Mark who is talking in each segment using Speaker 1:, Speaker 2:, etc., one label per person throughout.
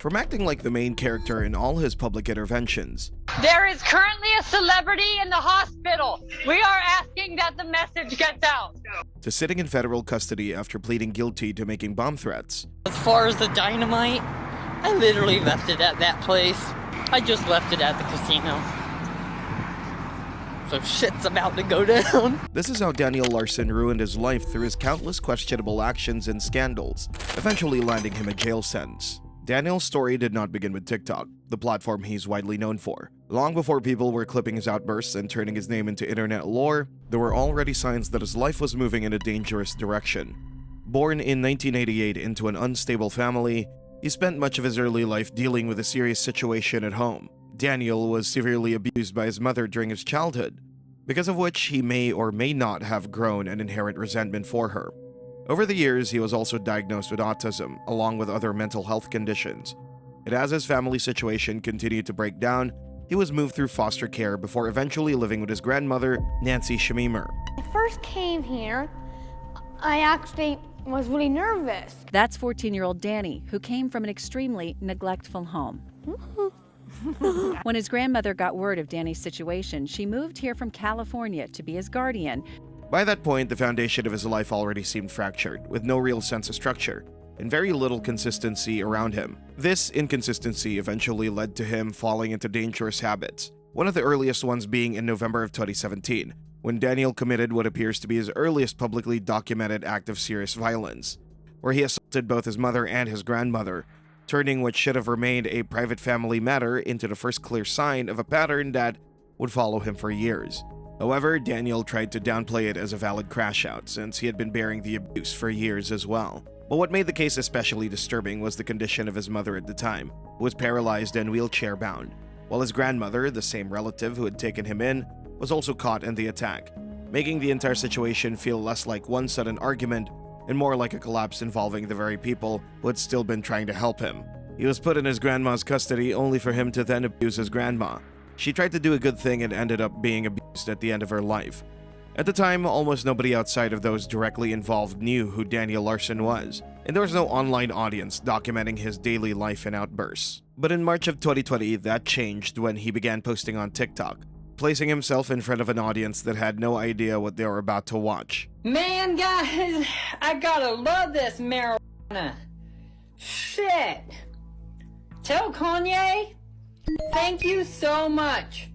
Speaker 1: from acting like the main character in all his public interventions.
Speaker 2: There is currently a celebrity in the hospital. We are asking that the message gets out.
Speaker 1: To sitting in federal custody after pleading guilty to making bomb threats.
Speaker 3: As far as the dynamite, I literally left it at that place. I just left it at the casino. So shit's about to go down.
Speaker 1: This is how Daniel Larson ruined his life through his countless questionable actions and scandals, eventually landing him a jail sentence. Daniel's story did not begin with TikTok, the platform he's widely known for. Long before people were clipping his outbursts and turning his name into internet lore, there were already signs that his life was moving in a dangerous direction. Born in 1988 into an unstable family, he spent much of his early life dealing with a serious situation at home. Daniel was severely abused by his mother during his childhood, because of which he may or may not have grown an inherent resentment for her. Over the years, he was also diagnosed with autism, along with other mental health conditions. And as his family situation continued to break down, he was moved through foster care before eventually living with his grandmother, Nancy Shamimer.
Speaker 4: When I first came here, I actually was really nervous.
Speaker 5: That's 14-year-old Danny, who came from an extremely neglectful home. When his grandmother got word of Danny's situation, she moved here from California to be his guardian.
Speaker 1: By that point, the foundation of his life already seemed fractured, with no real sense of structure and very little consistency around him. This inconsistency eventually led to him falling into dangerous habits, one of the earliest ones being in November of 2017, when Daniel committed what appears to be his earliest publicly documented act of serious violence, where he assaulted both his mother and his grandmother, turning what should have remained a private family matter into the first clear sign of a pattern that would follow him for years. However, Daniel tried to downplay it as a valid crash-out, since he had been bearing the abuse for years as well. But what made the case especially disturbing was the condition of his mother at the time, who was paralyzed and wheelchair-bound, while his grandmother, the same relative who had taken him in, was also caught in the attack, making the entire situation feel less like one sudden argument and more like a collapse involving the very people who had still been trying to help him. He was put in his grandma's custody only for him to then abuse his grandma. She tried to do a good thing and ended up being abused at the end of her life. At the time, almost nobody outside of those directly involved knew who Daniel Larson was, and there was no online audience documenting his daily life and outbursts. But in March of 2020, that changed when he began posting on TikTok, placing himself in front of an audience that had no idea what they were about to watch.
Speaker 2: Man, guys, I gotta love this marijuana. Shit. Tell Kanye, thank you so much.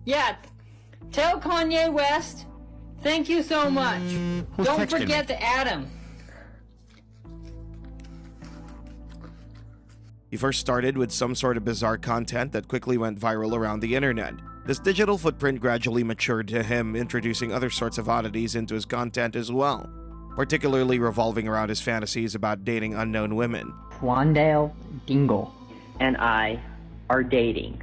Speaker 2: Yeah, tell Kanye West, thank you so much. Don't forget to add him.
Speaker 1: He first started with some sort of bizarre content that quickly went viral around the internet. This digital footprint gradually matured to him introducing other sorts of oddities into his content as well, particularly revolving around his fantasies about dating unknown women.
Speaker 6: Wandale Dingle and I are dating.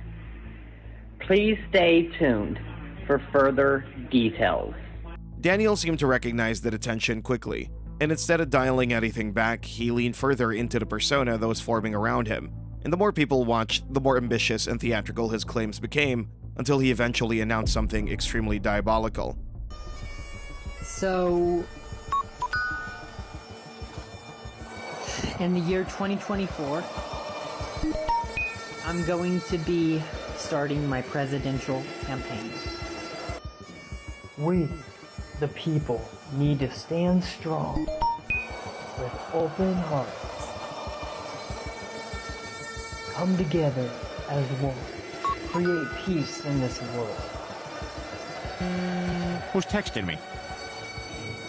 Speaker 6: Please stay tuned for further details.
Speaker 1: Daniel seemed to recognize the attention quickly, and instead of dialing anything back, he leaned further into the persona that was forming around him. And the more people watched, the more ambitious and theatrical his claims became, until he eventually announced something extremely diabolical.
Speaker 7: So, in the year 2024, I'm going to be starting my presidential campaign.
Speaker 8: We, the people, need to stand strong with open hearts. Come together as one. Create peace in this world.
Speaker 9: Who's texting me?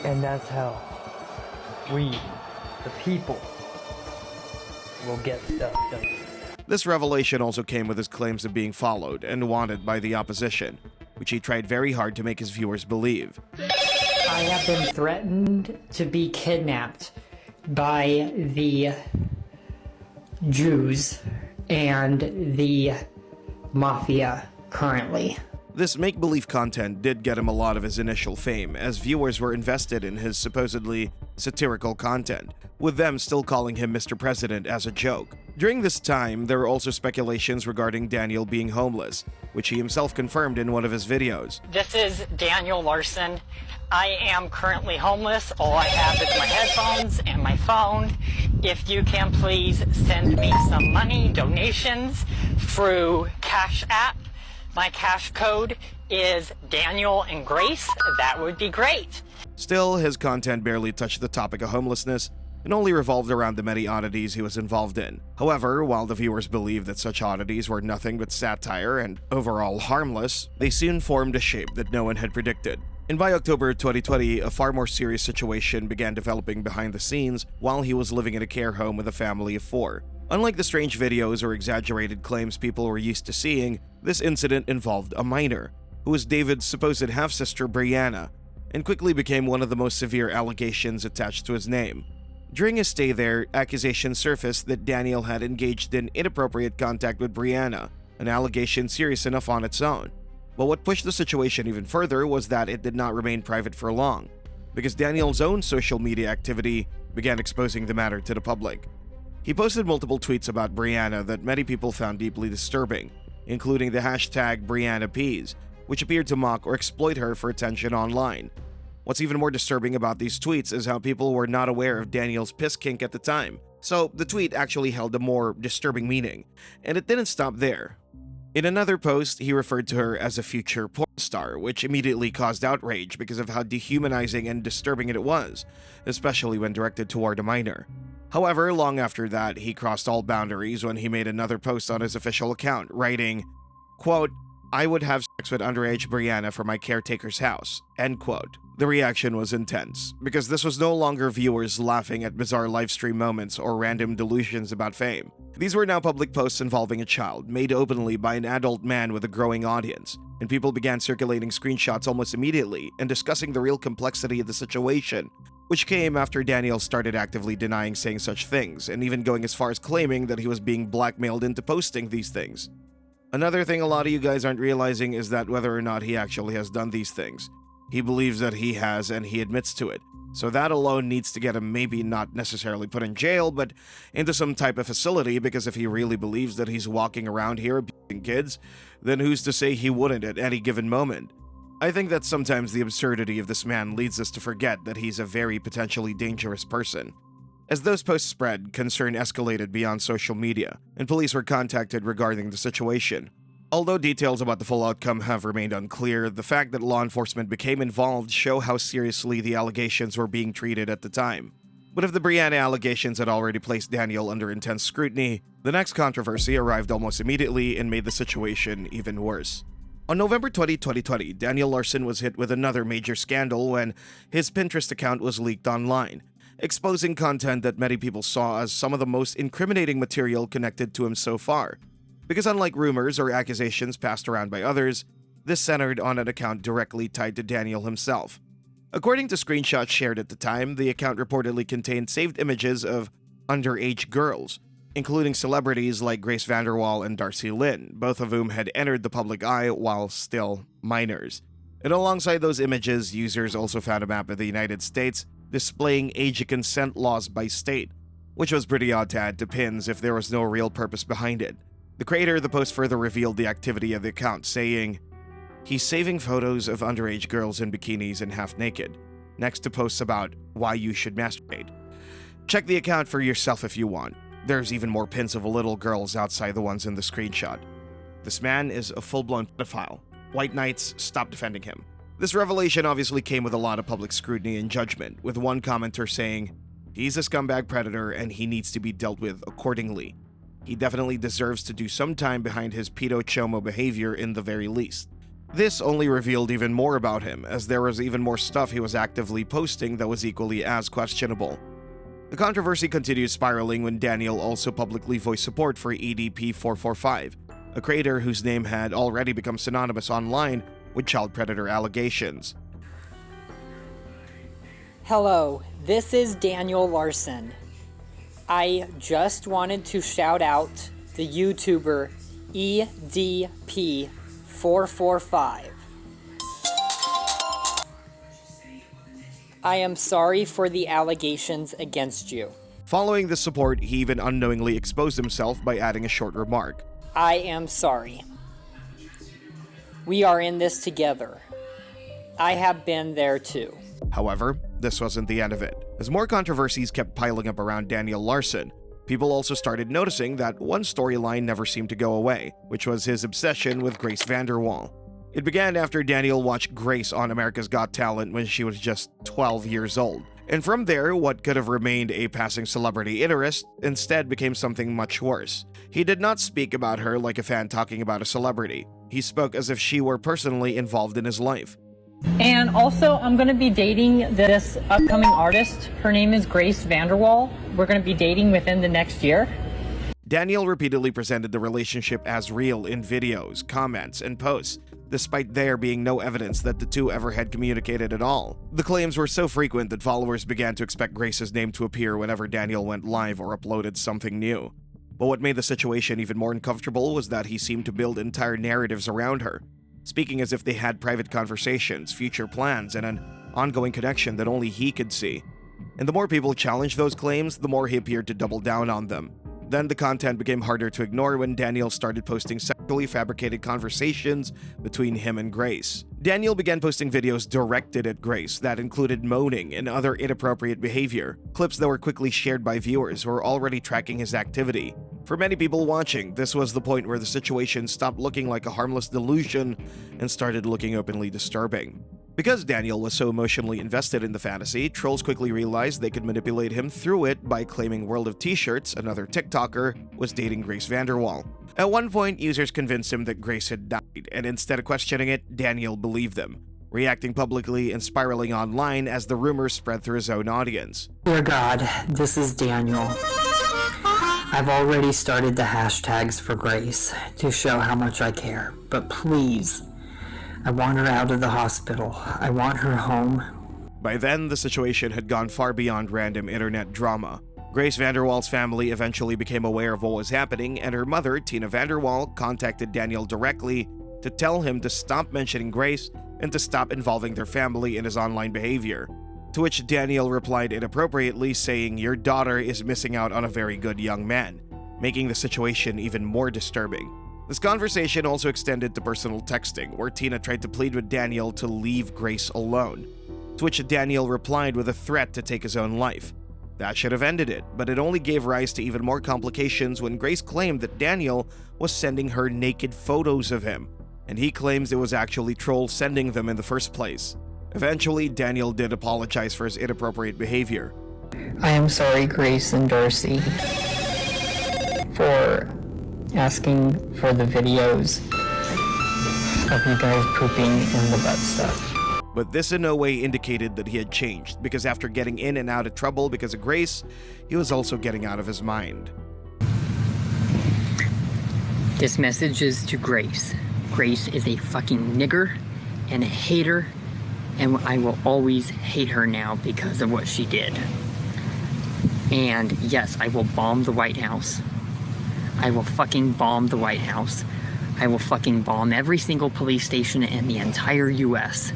Speaker 8: And that's how we, the people, will get stuff done.
Speaker 1: This revelation also came with his claims of being followed and wanted by the opposition, which he tried very hard to make his viewers believe.
Speaker 7: I have been threatened to be kidnapped by the Jews and the Mafia currently.
Speaker 1: This make-believe content did get him a lot of his initial fame, as viewers were invested in his supposedly satirical content, with them still calling him Mr. President as a joke. During this time, there were also speculations regarding Daniel being homeless, which he himself confirmed in one of his videos.
Speaker 3: This is Daniel Larson. I am currently homeless. All I have is my headphones and my phone,
Speaker 7: if you can please send me some money, donations, through Cash App. My cash code is Daniel and Grace. That would be great.
Speaker 1: Still, his content barely touched the topic of homelessness and only revolved around the many oddities he was involved in. However, while the viewers believed that such oddities were nothing but satire and overall harmless, they soon formed a shape that no one had predicted. And by October 2020, a far more serious situation began developing behind the scenes while he was living in a care home with a family of 4. Unlike the strange videos or exaggerated claims people were used to seeing, this incident involved a minor, who was David's supposed half-sister Brianna, and quickly became one of the most severe allegations attached to his name. During his stay there, accusations surfaced that Daniel had engaged in inappropriate contact with Brianna, an allegation serious enough on its own. But what pushed the situation even further was that it did not remain private for long, because Daniel's own social media activity began exposing the matter to the public. He posted multiple tweets about Brianna that many people found deeply disturbing, including the hashtag BriannaPeas, which appeared to mock or exploit her for attention online. What's even more disturbing about these tweets is how people were not aware of Daniel's piss kink at the time, so the tweet actually held a more disturbing meaning, and it didn't stop there. In another post, he referred to her as a future porn star, which immediately caused outrage because of how dehumanizing and disturbing it was, especially when directed toward a minor. However, long after that, he crossed all boundaries when he made another post on his official account, writing, quote, "I would have sex with underage Brianna from my caretaker's house," end quote. The reaction was intense, because this was no longer viewers laughing at bizarre livestream moments or random delusions about fame. These were now public posts involving a child, made openly by an adult man with a growing audience, and people began circulating screenshots almost immediately and discussing the real complexity of the situation, which came after Daniel started actively denying saying such things, and even going as far as claiming that he was being blackmailed into posting these things. Another thing a lot of you guys aren't realizing is that whether or not he actually has done these things, he believes that he has and he admits to it. So that alone needs to get him maybe not necessarily put in jail, but into some type of facility, because if he really believes that he's walking around here abusing kids, then who's to say he wouldn't at any given moment? I think that sometimes the absurdity of this man leads us to forget that he's a very potentially dangerous person. As those posts spread, concern escalated beyond social media, and police were contacted regarding the situation. Although details about the full outcome have remained unclear, the fact that law enforcement became involved show how seriously the allegations were being treated at the time. But if the Brianna allegations had already placed Daniel under intense scrutiny, the next controversy arrived almost immediately and made the situation even worse. On November 20, 2020, Daniel Larson was hit with another major scandal when his Pinterest account was leaked online, exposing content that many people saw as some of the most incriminating material connected to him so far. Because unlike rumors or accusations passed around by others, this centered on an account directly tied to Daniel himself. According to screenshots shared at the time, the account reportedly contained saved images of underage girls, including celebrities like Grace VanderWaal and Darcy Lynn, both of whom had entered the public eye while still minors. And alongside those images, users also found a map of the United States displaying age consent laws by state, which was pretty odd to add to pins if there was no real purpose behind it. The creator of the post further revealed the activity of the account, saying, "He's saving photos of underage girls in bikinis and half naked, next to posts about why you should masturbate. Check the account for yourself if you want. There's even more pins of little girls outside the ones in the screenshot. This man is a full-blown pedophile. White knights, stop defending him." This revelation obviously came with a lot of public scrutiny and judgment, with one commenter saying, "He's a scumbag predator and he needs to be dealt with accordingly. He definitely deserves to do some time behind his pedo-chomo behavior in the very least." This only revealed even more about him, as there was even more stuff he was actively posting that was equally as questionable. The controversy continued spiraling when Daniel also publicly voiced support for EDP445, a creator whose name had already become synonymous online with child predator allegations.
Speaker 7: Hello, this is Daniel Larson. I just wanted to shout out the YouTuber EDP445. I am sorry for the allegations against you.
Speaker 1: Following this support, he even unknowingly exposed himself by adding a short remark.
Speaker 7: I am sorry. We are in this together. I have been there too.
Speaker 1: However, this wasn't the end of it, As more controversies kept piling up around Daniel Larson, people also started noticing that one storyline never seemed to go away, which was his obsession with Grace VanderWaal. It began after Daniel watched Grace on America's Got Talent when she was just 12 years old. And from there, what could have remained a passing celebrity interest instead became something much worse. He did not speak about her like a fan talking about a celebrity. He spoke as if she were personally involved in his life.
Speaker 7: And also, I'm going to be dating this upcoming artist. Her name is Grace VanderWaal. We're going to be dating within the next year.
Speaker 1: Daniel repeatedly presented the relationship as real in videos, comments, and posts, despite there being no evidence that the two ever had communicated at all. The claims were so frequent that followers began to expect Grace's name to appear whenever Daniel went live or uploaded something new. But what made the situation even more uncomfortable was that he seemed to build entire narratives around her, speaking as if they had private conversations, future plans, and an ongoing connection that only he could see. And the more people challenged those claims, the more he appeared to double down on them. Then the content became harder to ignore when Daniel started posting sexually fabricated conversations between him and Grace. Daniel began posting videos directed at Grace that included moaning and other inappropriate behavior, clips that were quickly shared by viewers who were already tracking his activity. For many people watching, this was the point where the situation stopped looking like a harmless delusion and started looking openly disturbing. Because Daniel was so emotionally invested in the fantasy, trolls quickly realized they could manipulate him through it by claiming World of T-Shirts, another TikToker, was dating Grace VanderWaal. At one point, users convinced him that Grace had died, and instead of questioning it, Daniel believed them, reacting publicly and spiraling online as the rumors spread through his own audience.
Speaker 6: Dear God, this is Daniel. I've already started the hashtags for Grace to show how much I care, but please, I want her out of the hospital. I want her home.
Speaker 1: By then, the situation had gone far beyond random internet drama. Grace VanderWaal's family eventually became aware of what was happening, and her mother, Tina VanderWaal, contacted Daniel directly to tell him to stop mentioning Grace and to stop involving their family in his online behavior. To which Daniel replied inappropriately, saying, "Your daughter is missing out on a very good young man," making the situation even more disturbing. This conversation also extended to personal texting, where Tina tried to plead with Daniel to leave Grace alone, to which Daniel replied with a threat to take his own life. That should have ended it, but it only gave rise to even more complications when Grace claimed that Daniel was sending her naked photos of him, and he claims it was actually trolls sending them in the first place. Eventually, Daniel did apologize for his inappropriate behavior.
Speaker 6: I am sorry, Grace and Darcy, for asking for the videos of you guys pooping in the butt stuff.
Speaker 1: But this in no way indicated that he had changed, because after getting in and out of trouble because of Grace, he was also getting out of his mind.
Speaker 9: This message is to Grace. Grace is a fucking nigger and a hater, and I will always hate her now because of what she did. And yes, I will bomb the White House. I will fucking bomb the White House. I will fucking bomb every single police station in the entire US.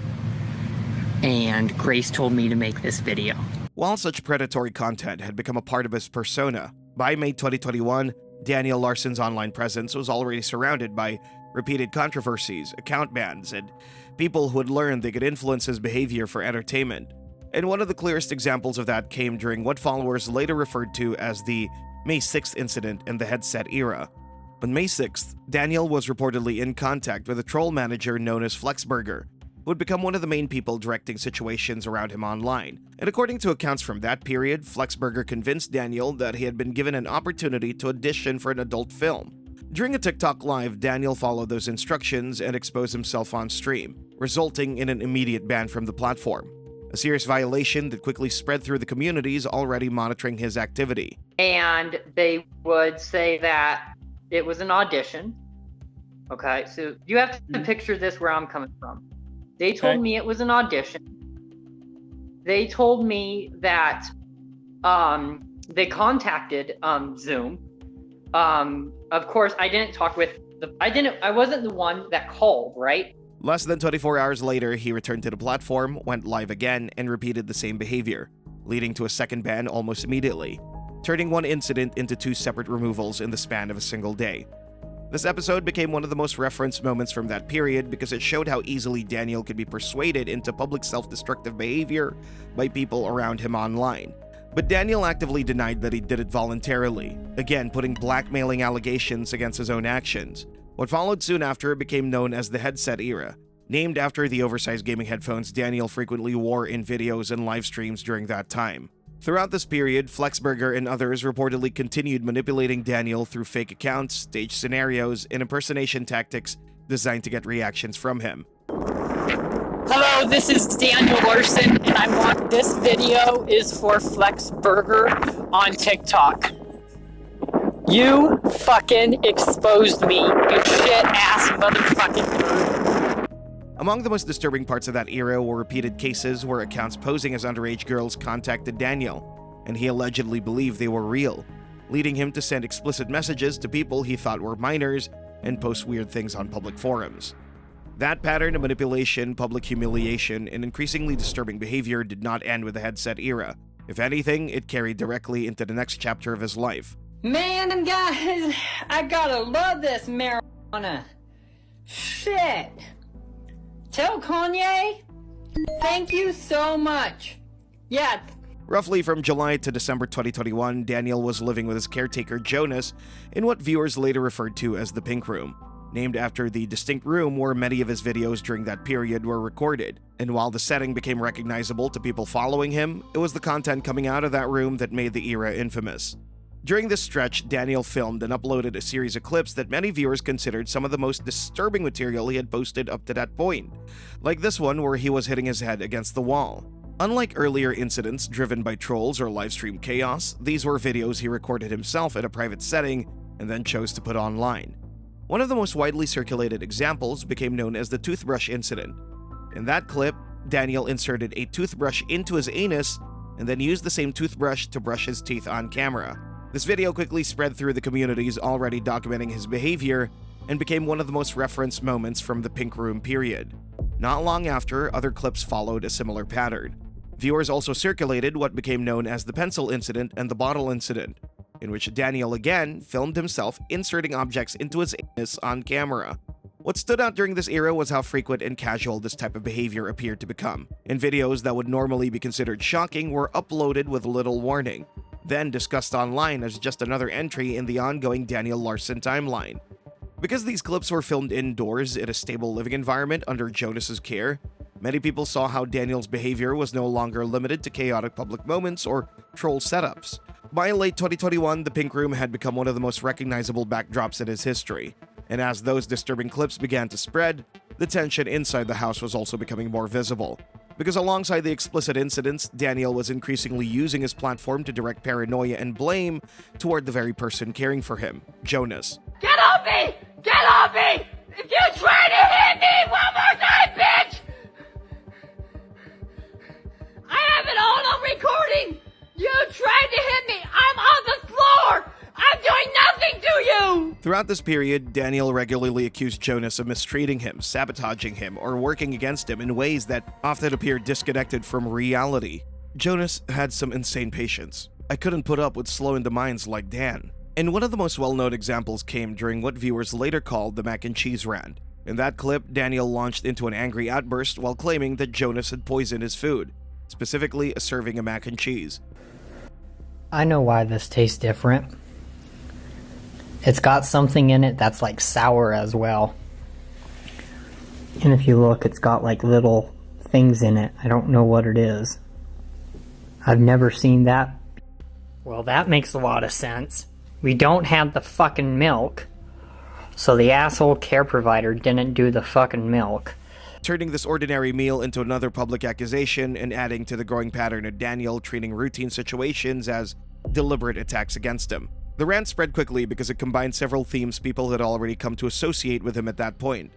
Speaker 9: And Grace told me to make this video.
Speaker 1: While such predatory content had become a part of his persona, by May 2021, Daniel Larson's online presence was already surrounded by repeated controversies, account bans, and people who had learned they could influence his behavior for entertainment. And one of the clearest examples of that came during what followers later referred to as the May 6th incident in the headset era. On May 6th, Daniel was reportedly in contact with a troll manager known as Flexburger, who would become one of the main people directing situations around him online. And according to accounts from that period, Flexburger convinced Daniel that he had been given an opportunity to audition for an adult film. During a TikTok live, Daniel followed those instructions and exposed himself on stream, resulting in an immediate ban from the platform. A serious violation that quickly spread through the communities already monitoring his activity.
Speaker 2: And they would say that it was an audition. Okay, so you have to picture this where I'm coming from. They told me it was an audition. They told me that they contacted Zoom. Of course, I didn't talk with I wasn't the one that called, right?
Speaker 1: Less than 24 hours later, he returned to the platform, went live again, and repeated the same behavior, leading to a second ban almost immediately, turning one incident into two separate removals in the span of a single day. This episode became one of the most referenced moments from that period because it showed how easily Daniel could be persuaded into public self-destructive behavior by people around him online. But Daniel actively denied that he did it voluntarily, again putting blackmailing allegations against his own actions. What followed soon after became known as the headset era, named after the oversized gaming headphones Daniel frequently wore in videos and live streams during that time. Throughout this period, Flexburger and others reportedly continued manipulating Daniel through fake accounts, staged scenarios, and impersonation tactics designed to get reactions from him.
Speaker 9: Hello, this is Daniel Larson, and I want this video is for Flexburger on TikTok. You fucking exposed me, you shit-ass motherfucking.
Speaker 1: Among the most disturbing parts of that era were repeated cases where accounts posing as underage girls contacted Daniel, and he allegedly believed they were real, leading him to send explicit messages to people he thought were minors and post weird things on public forums. That pattern of manipulation, public humiliation, and increasingly disturbing behavior did not end with the headset era. If anything, it carried directly into the next chapter of his life.
Speaker 2: Man, guys, I gotta love this marijuana. Shit. Tell Kanye, thank you so much. Yeah.
Speaker 1: Roughly from July to December 2021, Daniel was living with his caretaker Jonas in what viewers later referred to as the Pink Room, named after the distinct room where many of his videos during that period were recorded. And while the setting became recognizable to people following him, it was the content coming out of that room that made the era infamous. During this stretch, Daniel filmed and uploaded a series of clips that many viewers considered some of the most disturbing material he had posted up to that point, like this one where he was hitting his head against the wall. Unlike earlier incidents driven by trolls or livestream chaos, these were videos he recorded himself in a private setting and then chose to put online. One of the most widely circulated examples became known as the toothbrush incident. In that clip, Daniel inserted a toothbrush into his anus and then used the same toothbrush to brush his teeth on camera. This video quickly spread through the communities already documenting his behavior and became one of the most referenced moments from the Pink Room period. Not long after, other clips followed a similar pattern. Viewers also circulated what became known as the pencil incident and the bottle incident, in which Daniel again filmed himself inserting objects into his anus on camera. What stood out during this era was how frequent and casual this type of behavior appeared to become, and videos that would normally be considered shocking were uploaded with little warning, then discussed online as just another entry in the ongoing Daniel Larson timeline. Because these clips were filmed indoors in a stable living environment under Jonas's care, many people saw how Daniel's behavior was no longer limited to chaotic public moments or troll setups. By late 2021, the Pink Room had become one of the most recognizable backdrops in his history, and as those disturbing clips began to spread, the tension inside the house was also becoming more visible. Because alongside the explicit incidents, Daniel was increasingly using his platform to direct paranoia and blame toward the very person caring for him, Jonas.
Speaker 10: Get off me! Get off me! If you try to hit me one more time, bitch! I have it all on recording! You tried to hit me! I'm on the floor! I'm doing nothing to you!
Speaker 1: Throughout this period, Daniel regularly accused Jonas of mistreating him, sabotaging him, or working against him in ways that often appeared disconnected from reality. Jonas had some insane patience. I couldn't put up with slow-into minds like Dan. And one of the most well-known examples came during what viewers later called the mac and cheese rant. In that clip, Daniel launched into an angry outburst while claiming that Jonas had poisoned his food, specifically a serving of mac and cheese.
Speaker 6: I know why this tastes different. It's got something in it that's like sour as well. And if you look, it's got like little things in it. I don't know what it is. I've never seen that.
Speaker 9: Well, that makes a lot of sense. We don't have the fucking milk, so the asshole care provider didn't do the fucking milk.
Speaker 1: Turning this ordinary meal into another public accusation and adding to the growing pattern of Daniel treating routine situations as deliberate attacks against him. The rant spread quickly because it combined several themes people had already come to associate with him at that point.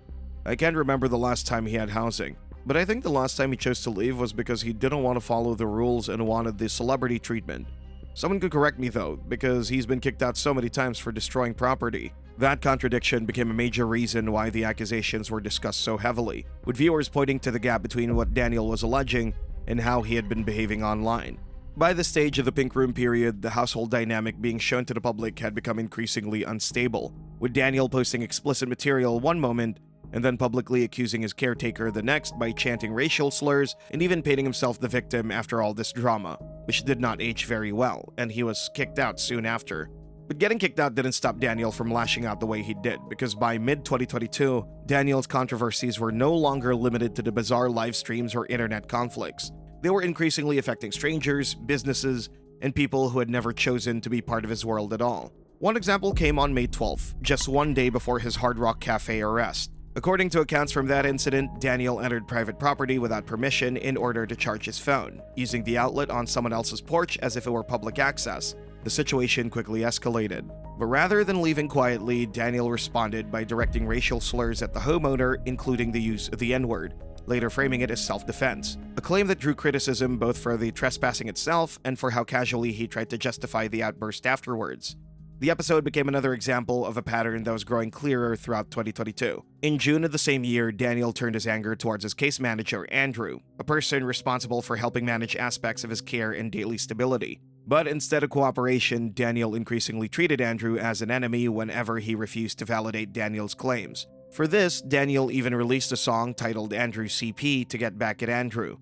Speaker 1: I can't remember the last time he had housing, but I think the last time he chose to leave was because he didn't want to follow the rules and wanted the celebrity treatment. Someone could correct me though, because he's been kicked out so many times for destroying property. That contradiction became a major reason why the accusations were discussed so heavily, with viewers pointing to the gap between what Daniel was alleging and how he had been behaving online. By the stage of the Pink Room period, the household dynamic being shown to the public had become increasingly unstable, with Daniel posting explicit material one moment and then publicly accusing his caretaker the next by chanting racial slurs and even painting himself the victim after all this drama, which did not age very well, and he was kicked out soon after. But getting kicked out didn't stop Daniel from lashing out the way he did, because by mid-2022, Daniel's controversies were no longer limited to the bizarre live streams or internet conflicts. They were increasingly affecting strangers, businesses, and people who had never chosen to be part of his world at all. One example came on May 12th, just one day before his Hard Rock Cafe arrest. According to accounts from that incident, Daniel entered private property without permission in order to charge his phone, using the outlet on someone else's porch as if it were public access. The situation quickly escalated. But rather than leaving quietly, Daniel responded by directing racial slurs at the homeowner, including the use of the N-word, later framing it as self-defense, a claim that drew criticism both for the trespassing itself and for how casually he tried to justify the outburst afterwards. The episode became another example of a pattern that was growing clearer throughout 2022. In June of the same year, Daniel turned his anger towards his case manager, Andrew, a person responsible for helping manage aspects of his care and daily stability. But instead of cooperation, Daniel increasingly treated Andrew as an enemy whenever he refused to validate Daniel's claims. For this, Daniel even released a song titled Andrew CP to get back at Andrew.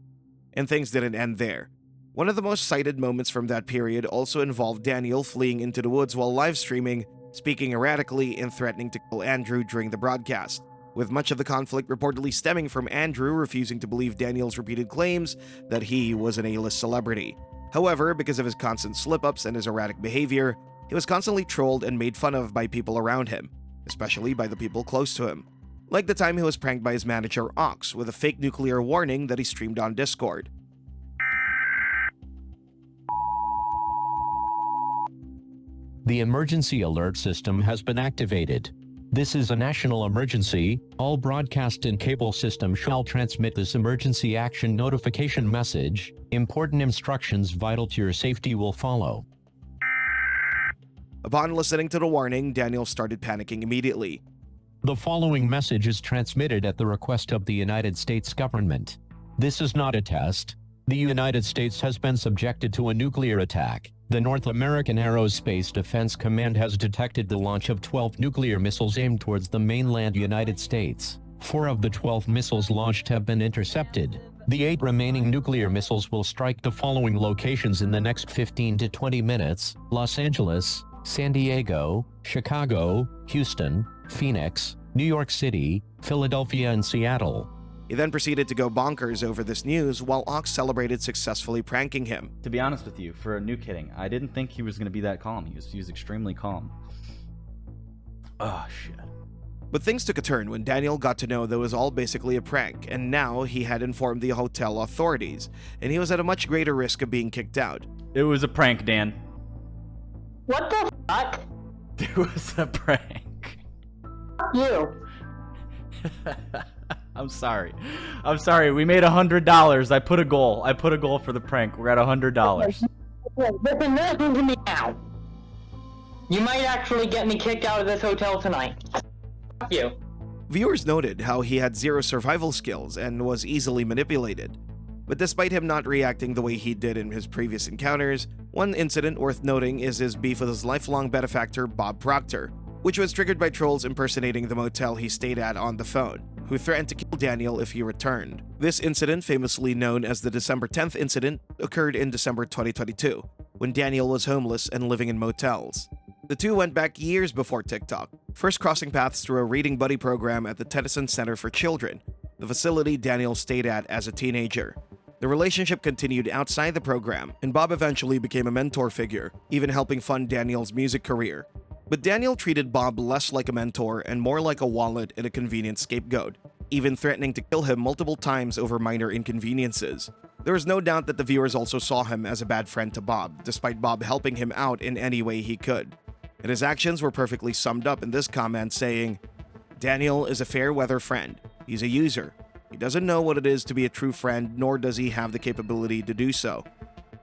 Speaker 1: And things didn't end there. One of the most cited moments from that period also involved Daniel fleeing into the woods while live streaming, speaking erratically and threatening to kill Andrew during the broadcast, with much of the conflict reportedly stemming from Andrew refusing to believe Daniel's repeated claims that he was an A-list celebrity. However, because of his constant slip-ups and his erratic behavior, he was constantly trolled and made fun of by people around him, especially by the people close to him. Like the time he was pranked by his manager Ox with a fake nuclear warning that he streamed on Discord.
Speaker 11: The emergency alert system has been activated. This is a national emergency. All broadcast and cable systems shall transmit this emergency action notification message. Important instructions vital to your safety will follow.
Speaker 1: Upon listening to the warning, Daniel started panicking immediately.
Speaker 11: The following message is transmitted at the request of the United States government. This is not a test. The United States has been subjected to a nuclear attack. The North American Aerospace Defense Command has detected the launch of 12 nuclear missiles aimed towards the mainland United States. 4 of the 12 missiles launched have been intercepted. The 8 remaining nuclear missiles will strike the following locations in the next 15 to 20 minutes: Los Angeles, San Diego, Chicago, Houston, Phoenix, New York City, Philadelphia, and Seattle.
Speaker 1: He then proceeded to go bonkers over this news while Ox celebrated successfully pranking him.
Speaker 12: To be honest with you, for a new kidding, I didn't think he was going to be that calm. He was extremely calm. Oh, shit.
Speaker 1: But things took a turn when Daniel got to know that it was all basically a prank, and now he had informed the hotel authorities, and he was at a much greater risk of being kicked out.
Speaker 12: It was a prank, Dan.
Speaker 7: What the fuck?
Speaker 12: It was a prank.
Speaker 7: You.
Speaker 12: I'm sorry. We made $100. I put a goal for the prank. We're at $100.
Speaker 7: Listen, listen to me now. You might actually get me kicked out of this hotel tonight. Fuck you.
Speaker 1: Viewers noted how he had zero survival skills and was easily manipulated. But despite him not reacting the way he did in his previous encounters, one incident worth noting is his beef with his lifelong benefactor Bob Proctor, which was triggered by trolls impersonating the motel he stayed at on the phone, who threatened to kill Daniel if he returned. This incident, famously known as the December 10th incident, occurred in December 2022, when Daniel was homeless and living in motels. The two went back years before TikTok, first crossing paths through a reading buddy program at the Tennyson Center for Children, the facility Daniel stayed at as a teenager. The relationship continued outside the program, and Bob eventually became a mentor figure, even helping fund Daniel's music career. But Daniel treated Bob less like a mentor and more like a wallet and a convenient scapegoat, even threatening to kill him multiple times over minor inconveniences. There is no doubt that the viewers also saw him as a bad friend to Bob, despite Bob helping him out in any way he could. And his actions were perfectly summed up in this comment saying, "Daniel is a fair-weather friend. He's a user. He doesn't know what it is to be a true friend, nor does he have the capability to do so.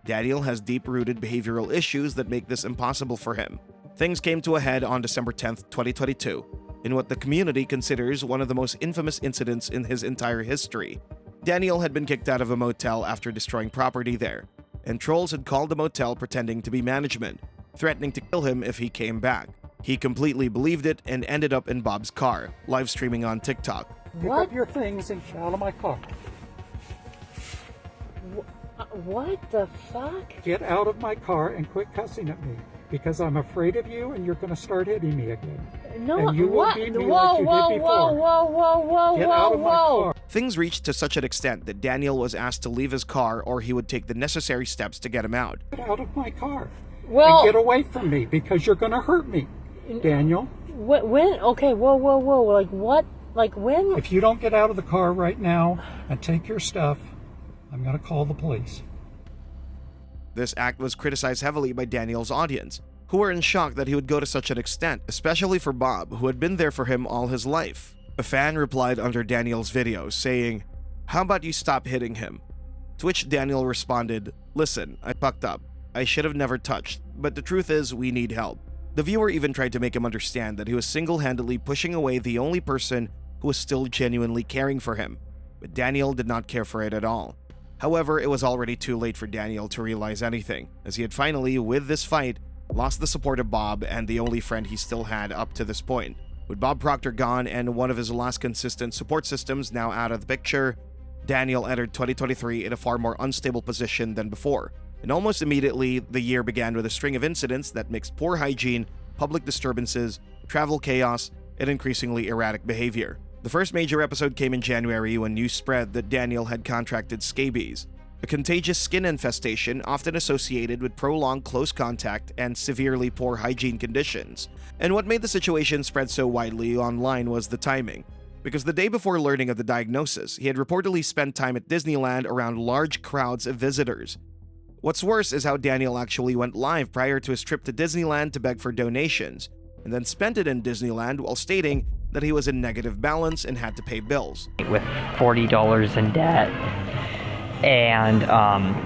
Speaker 1: Daniel has deep-rooted behavioral issues that make this impossible for him." Things came to a head on December 10th, 2022, in what the community considers one of the most infamous incidents in his entire history. Daniel had been kicked out of a motel after destroying property there. and trolls had called the motel pretending to be management, threatening to kill him if he came back. He completely believed it and ended up in Bob's car, live streaming on TikTok.
Speaker 13: Pick up your things and get out of my car.
Speaker 14: What the fuck?
Speaker 13: Get out of my car and quit cussing at me, because I'm afraid of you and you're going to start hitting me again.
Speaker 14: No,
Speaker 13: and you
Speaker 14: what?
Speaker 13: Will beat me
Speaker 14: Whoa,
Speaker 13: like you
Speaker 14: whoa,
Speaker 13: did before.
Speaker 14: whoa,
Speaker 13: Get out of my car.
Speaker 1: Things reached to such an extent that Daniel was asked to leave his car or he would take the necessary steps to get him out.
Speaker 13: Get out of my car.
Speaker 14: Well,
Speaker 13: and get away from me, because you're going to hurt me, Daniel.
Speaker 14: When? Okay, whoa. Like what? Like when?
Speaker 13: If you don't get out of the car right now and take your stuff, I'm going to call the police.
Speaker 1: This act was criticized heavily by Daniel's audience, who were in shock that he would go to such an extent, especially for Bob, who had been there for him all his life. A fan replied under Daniel's video, saying, "How about you stop hitting him?" To which Daniel responded, "Listen, I fucked up. I should have never touched, but the truth is we need help." The viewer even tried to make him understand that he was single-handedly pushing away the only person who was still genuinely caring for him, but Daniel did not care for it at all. However, it was already too late for Daniel to realize anything, as he had finally, with this fight, lost the support of Bob and the only friend he still had up to this point. With Bob Proctor gone and one of his last consistent support systems now out of the picture, Daniel entered 2023 in a far more unstable position than before. And almost immediately, the year began with a string of incidents that mixed poor hygiene, public disturbances, travel chaos, and increasingly erratic behavior. The first major episode came in January when news spread that Daniel had contracted scabies, a contagious skin infestation often associated with prolonged close contact and severely poor hygiene conditions. And what made the situation spread so widely online was the timing, because the day before learning of the diagnosis, he had reportedly spent time at Disneyland around large crowds of visitors. What's worse is how Daniel actually went live prior to his trip to Disneyland to beg for donations, and then spent it in Disneyland while stating that he was in negative balance and had to pay bills.
Speaker 9: With $40 in debt, and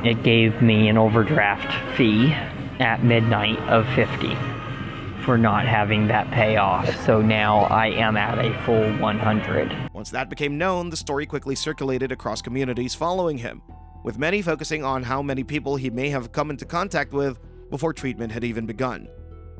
Speaker 9: it gave me an overdraft fee at midnight of $50 for not having that payoff. So now I am at a full 100.
Speaker 1: Once that became known, the story quickly circulated across communities following him, with many focusing on how many people he may have come into contact with before treatment had even begun.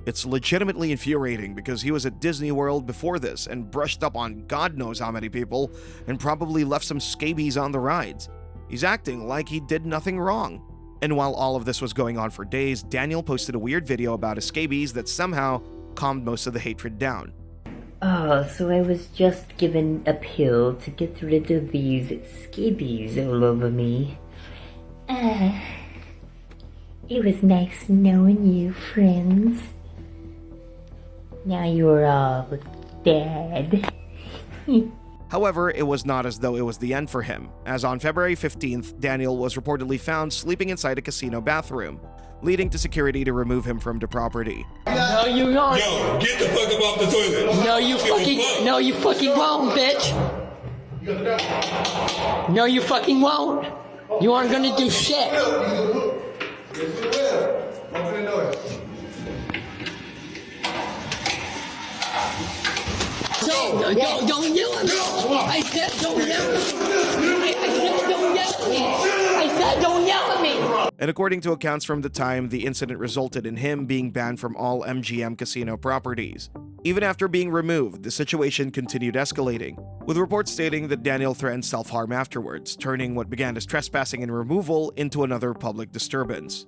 Speaker 1: It's legitimately infuriating because he was at Disney World before this and brushed up on God knows how many people and probably left some scabies on the rides. He's acting like he did nothing wrong. And while all of this was going on for days, Daniel posted a weird video about his scabies that somehow calmed most of the hatred down.
Speaker 14: Oh, so I was just given a pill to get rid of these scabies all over me. It was nice knowing you, friends. Now you're all dead.
Speaker 1: However, it was not as though it was the end for him, as on February 15th, Daniel was reportedly found sleeping inside a casino bathroom, leading to security to remove him from the property.
Speaker 10: No, you won't.
Speaker 15: Yo, get the fuck up off the toilet.
Speaker 10: No, you fucking won't, bitch. No, you fucking won't. You aren't gonna do shit. Don't yell at me. I said don't yell at me. I said don't yell at me. I said don't yell at me.
Speaker 1: And according to accounts from the time, the incident resulted in him being banned from all MGM casino properties. Even after being removed, the situation continued escalating, with reports stating that Daniel threatened self-harm afterwards, turning what began as trespassing and removal into another public disturbance.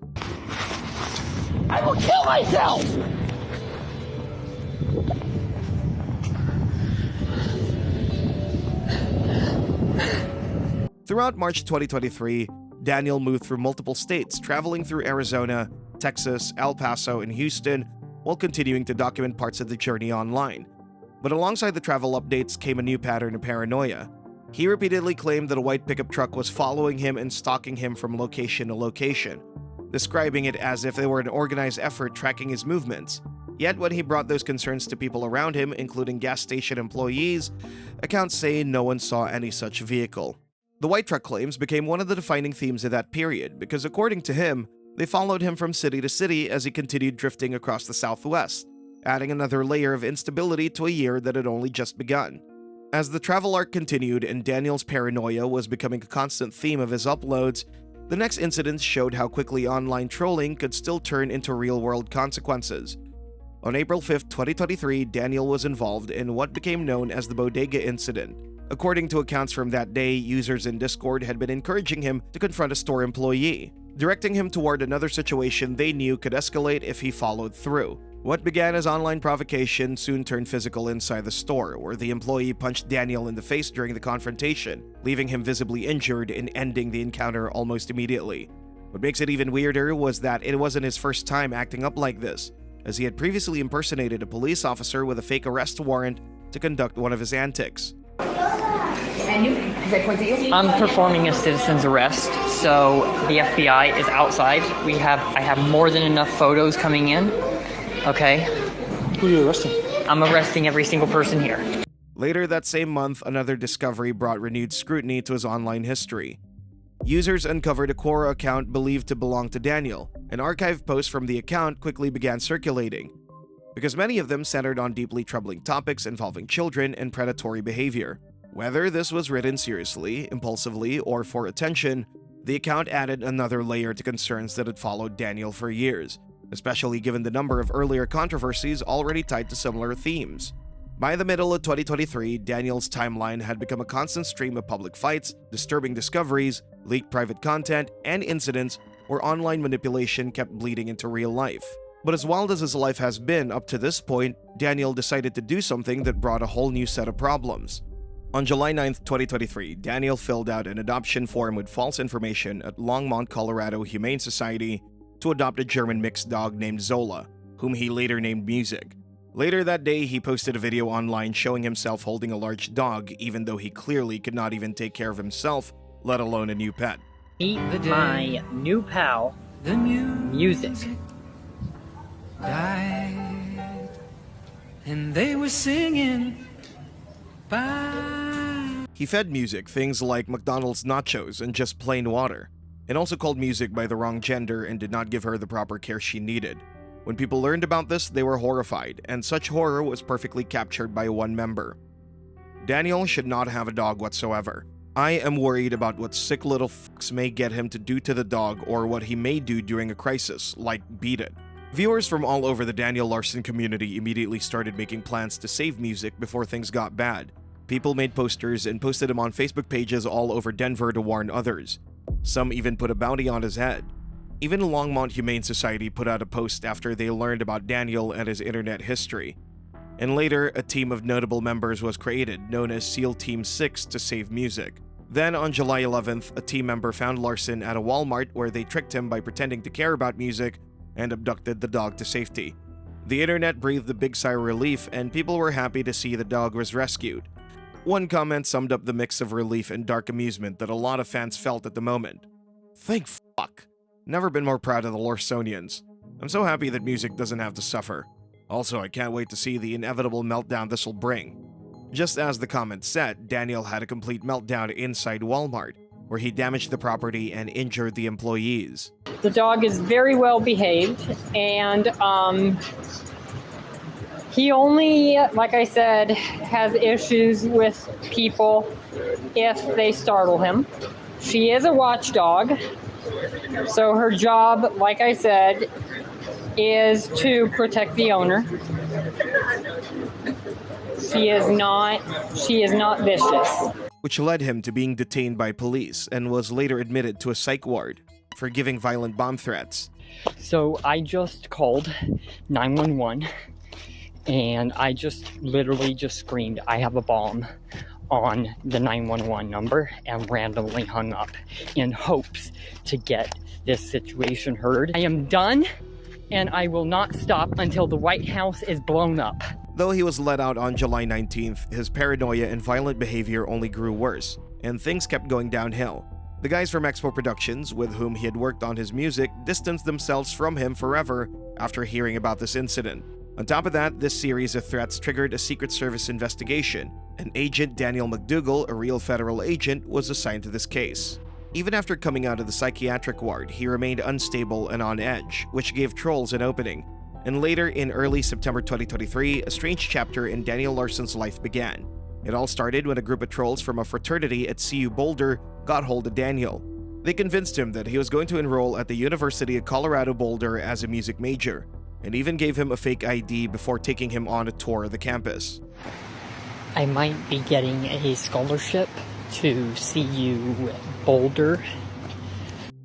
Speaker 10: I will kill myself.
Speaker 1: Throughout March 2023, Daniel moved through multiple states, traveling through Arizona, Texas, El Paso, and Houston, while continuing to document parts of the journey online. But alongside the travel updates came a new pattern of paranoia. He repeatedly claimed that a white pickup truck was following him and stalking him from location to location, describing it as if they were an organized effort tracking his movements. Yet when he brought those concerns to people around him, including gas station employees, accounts say no one saw any such vehicle. The white truck claims became one of the defining themes of that period because, according to him, they followed him from city to city as he continued drifting across the Southwest, adding another layer of instability to a year that had only just begun. As the travel arc continued and Daniel's paranoia was becoming a constant theme of his uploads, The next incidents showed how quickly online trolling could still turn into real-world consequences. On April 5, 2023, Daniel was involved in what became known as the Bodega Incident. According to accounts from that day, users in Discord had been encouraging him to confront a store employee, directing him toward another situation they knew could escalate if he followed through. What began as online provocation soon turned physical inside the store, where the employee punched Daniel in the face during the confrontation, leaving him visibly injured and ending the encounter almost immediately. What makes it even weirder was that it wasn't his first time acting up like this, as he had previously impersonated a police officer with a fake arrest warrant to conduct one of his antics.
Speaker 7: I'm performing a citizen's arrest, so the FBI is outside. I have more than enough photos coming in. Okay.
Speaker 16: Who are you arresting?
Speaker 7: I'm arresting every single person here.
Speaker 1: Later that same month, another discovery brought renewed scrutiny to his online history. Users uncovered a Quora account believed to belong to Daniel. An archived post from the account quickly began circulating, because many of them centered on deeply troubling topics involving children and predatory behavior. Whether this was written seriously, impulsively, or for attention, the account added another layer to concerns that had followed Daniel for years, especially given the number of earlier controversies already tied to similar themes. By the middle of 2023, Daniel's timeline had become a constant stream of public fights, disturbing discoveries, leaked private content, and incidents where online manipulation kept bleeding into real life. But as wild as his life has been up to this point, Daniel decided to do something that brought a whole new set of problems. On July 9, 2023, Daniel filled out an adoption form with false information at Longmont, Colorado Humane Society to adopt a German mixed dog named Zola, whom he later named Music. Later that day, he posted a video online showing himself holding a large dog, even though he clearly could not even take care of himself, let alone a new pet.
Speaker 7: Meet my new pal, the Music.
Speaker 17: Died, and they were singing bye.
Speaker 1: He fed Music things like McDonald's nachos and just plain water, and also called Music by the wrong gender and did not give her the proper care she needed. When people learned about this, they were horrified, and such horror was perfectly captured by one member. Daniel should not have a dog whatsoever. I am worried about what sick little fucks may get him to do to the dog or what he may do during a crisis, like beat it. Viewers from all over the Daniel Larson community immediately started making plans to save Music before things got bad. People made posters and posted them on Facebook pages all over Denver to warn others. Some even put a bounty on his head. Even Longmont Humane Society put out a post after they learned about Daniel and his internet history. And later, a team of notable members was created, known as SEAL Team 6, to save Music. Then, on July 11th, a team member found Larson at a Walmart where they tricked him by pretending to care about Music and abducted the dog to safety. The internet breathed a big sigh of relief, and people were happy to see the dog was rescued. One comment summed up the mix of relief and dark amusement that a lot of fans felt at the moment. Thank fuck. Never been more proud of the Larsonians. I'm so happy that Music doesn't have to suffer. Also, I can't wait to see the inevitable meltdown this will bring. Just as the comment said, Daniel had a complete meltdown inside Walmart, where he damaged the property and injured the employees.
Speaker 7: The dog is very well behaved, and he only, like I said, has issues with people if they startle him. She is a watchdog, so her job, like I said, is to protect the owner. She is not vicious.
Speaker 1: Which led him to being detained by police and was later admitted to a psych ward for giving violent bomb threats.
Speaker 7: So I just called 911 and I literally screamed, "I have a bomb," on the 911 number and randomly hung up in hopes to get this situation heard. I am done and I will not stop until the White House is blown up.
Speaker 1: Though he was let out on July 19th, his paranoia and violent behavior only grew worse, and things kept going downhill. The guys from Expo Productions, with whom he had worked on his music, distanced themselves from him forever after hearing about this incident. On top of that, this series of threats triggered a Secret Service investigation, and Agent Daniel McDougal, a real federal agent, was assigned to this case. Even after coming out of the psychiatric ward, he remained unstable and on edge, which gave trolls an opening. And later, in early September 2023, a strange chapter in Daniel Larson's life began. It all started when a group of trolls from a fraternity at CU Boulder got hold of Daniel. They convinced him that he was going to enroll at the University of Colorado Boulder as a music major, and even gave him a fake ID before taking him on a tour of the campus.
Speaker 7: I might be getting a scholarship to CU Boulder.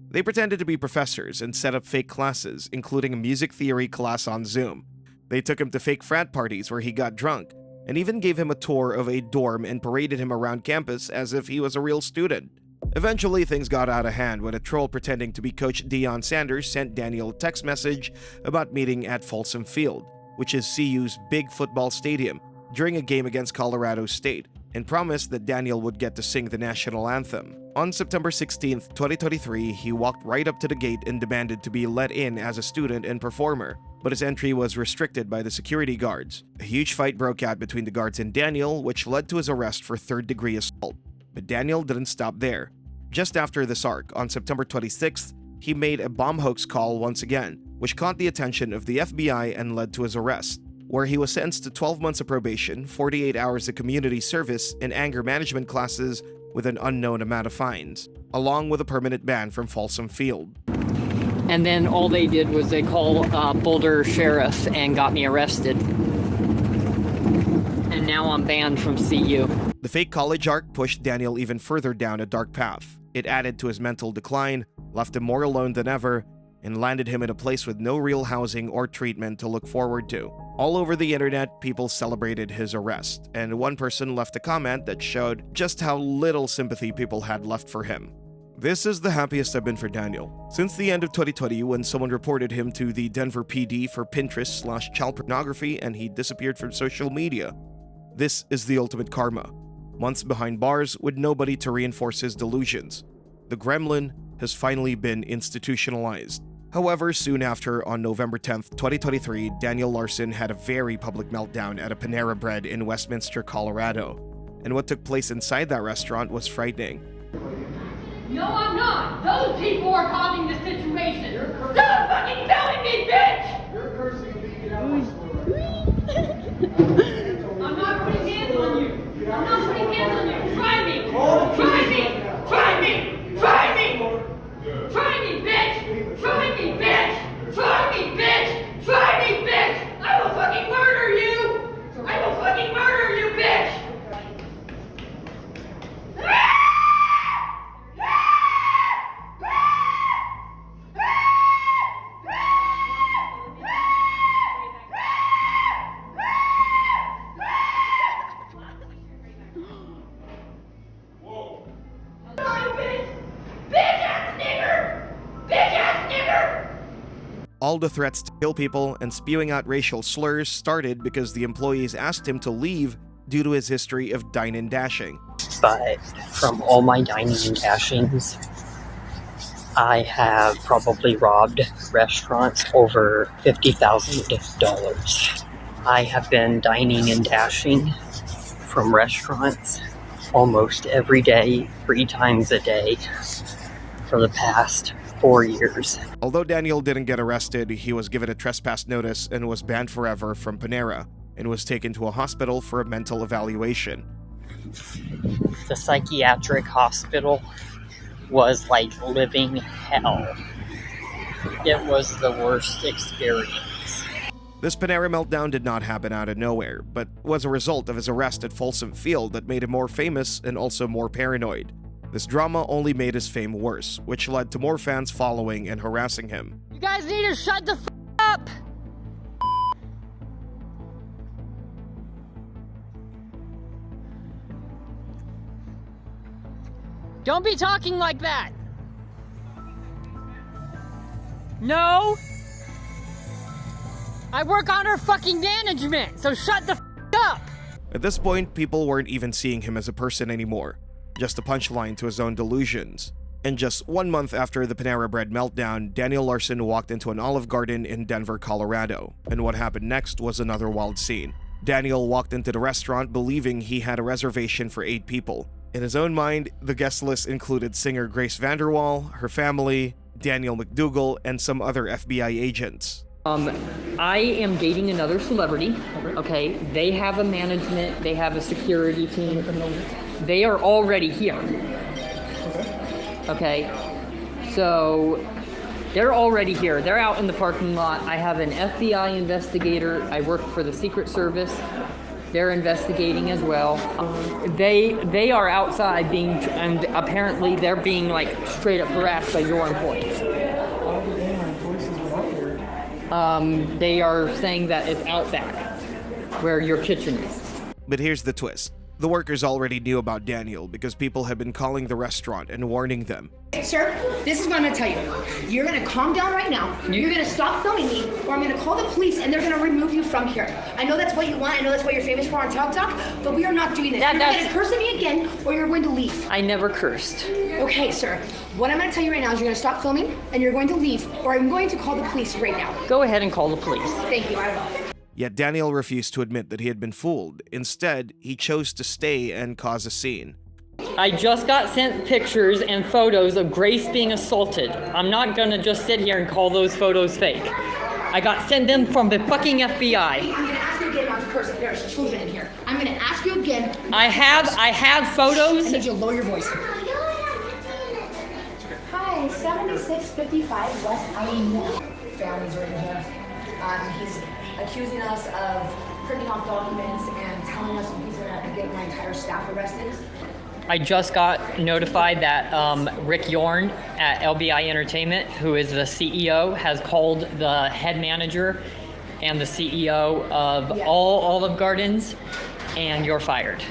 Speaker 1: They pretended to be professors and set up fake classes, including a music theory class on Zoom. They took him to fake frat parties where he got drunk, and even gave him a tour of a dorm and paraded him around campus as if he was a real student. Eventually, things got out of hand when a troll pretending to be Coach Deion Sanders sent Daniel a text message about meeting at Folsom Field, which is CU's big football stadium, during a game against Colorado State, and promised that Daniel would get to sing the national anthem. On September 16, 2023, he walked right up to the gate and demanded to be let in as a student and performer, but his entry was restricted by the security guards. A huge fight broke out between the guards and Daniel, which led to his arrest for third-degree assault. But Daniel didn't stop there. Just after this arc, on September 26th, he made a bomb hoax call once again, which caught the attention of the FBI and led to his arrest, where he was sentenced to 12 months of probation, 48 hours of community service, and anger management classes with an unknown amount of fines, along with a permanent ban from Folsom Field.
Speaker 7: And then all they did was they called Boulder Sheriff and got me arrested. And now I'm banned from CU.
Speaker 1: The fake college arc pushed Daniel even further down a dark path. It added to his mental decline, left him more alone than ever, and landed him in a place with no real housing or treatment to look forward to. All over the internet, people celebrated his arrest, and one person left a comment that showed just how little sympathy people had left for him. This is the happiest I've been for Daniel. Since the end of 2020, when someone reported him to the Denver PD for Pinterest/child pornography and he disappeared from social media. This is the ultimate karma. Months behind bars with nobody to reinforce his delusions. The gremlin has finally been institutionalized. However, soon after, on November 10th, 2023, Daniel Larson had a very public meltdown at a Panera Bread in Westminster, Colorado. And what took place inside that restaurant was frightening.
Speaker 10: No, I'm not. Those people are causing the situation. Stop fucking telling me, bitch! You're cursing me. I'm not putting hands on you. I'm not putting hands on you. Try me. Try me. Try me. Try me. Try me, bitch. Try me, bitch. Try me, bitch. Try me, bitch. I will fucking murder you. I will fucking murder you, bitch.
Speaker 1: All the threats to kill people and spewing out racial slurs started because the employees asked him to leave due to his history of dine and dashing.
Speaker 7: But from all my dining and dashings, I have probably robbed restaurants over $50,000. I have been dining and dashing from restaurants almost every day, 3 times a day, for the past 4 years.
Speaker 1: Although Daniel didn't get arrested, he was given a trespass notice and was banned forever from Panera, and was taken to a hospital for a mental evaluation.
Speaker 7: The psychiatric hospital was like living hell. It was the worst experience.
Speaker 1: This Panera meltdown did not happen out of nowhere, but was a result of his arrest at Folsom Field that made him more famous and also more paranoid. This drama only made his fame worse, which led to more fans following and harassing him.
Speaker 10: You guys need to shut the f up! Don't be talking like that! No! I work on her fucking management, so shut the f up!
Speaker 1: At this point, people weren't even seeing him as a person anymore, just a punchline to his own delusions. And just 1 month after the Panera Bread meltdown, Daniel Larson walked into an Olive Garden in Denver, Colorado. And what happened next was another wild scene. Daniel walked into the restaurant believing he had a reservation for 8 people. In his own mind, the guest list included singer Grace VanderWaal, her family, Daniel McDougal, and some other FBI agents.
Speaker 7: I am dating another celebrity, okay? They have a management, they have a security team. They are already here, okay?
Speaker 3: So they're already here. They're out in the parking lot. I have an FBI investigator. I work for the Secret Service. They're investigating as well. They are outside and apparently they're being like straight up harassed by your employees. They are saying that it's out back, where your kitchen is.
Speaker 1: But here's the twist. The workers already knew about Daniel because people had been calling the restaurant and warning them.
Speaker 16: Sir, this is what I'm gonna tell you. You're gonna calm down right now. You're gonna stop filming me, or I'm gonna call the police and they're gonna remove you from here. I know that's what you want. I know that's what you're famous for on TikTok, but we are not doing this. You're gonna curse at me again, or you're going to leave.
Speaker 3: I never cursed.
Speaker 16: Okay, sir. What I'm gonna tell you right now is you're gonna stop filming and you're going to leave, or I'm going to call the police right now.
Speaker 3: Go ahead and call the police.
Speaker 16: Thank you. I will.
Speaker 1: Yet Daniel refused to admit that he had been fooled. Instead, he chose to stay and cause a scene.
Speaker 3: I just got sent pictures and photos of Grace being assaulted. I'm not gonna just sit here and call those photos fake. I got sent them from the fucking FBI.
Speaker 16: I'm gonna ask you again not to curse if there's children in here. I'm gonna ask you again.
Speaker 3: I have photos.
Speaker 16: I need you to lower your voice. Hi, 7655 West Allen. Family's right here. He's accusing us of printing off documents and telling us he's gonna get my entire staff arrested.
Speaker 3: I just got notified that Rick Yorn at LBI Entertainment, who is the CEO, has called the head manager and the CEO of all Olive Gardens, and you're fired.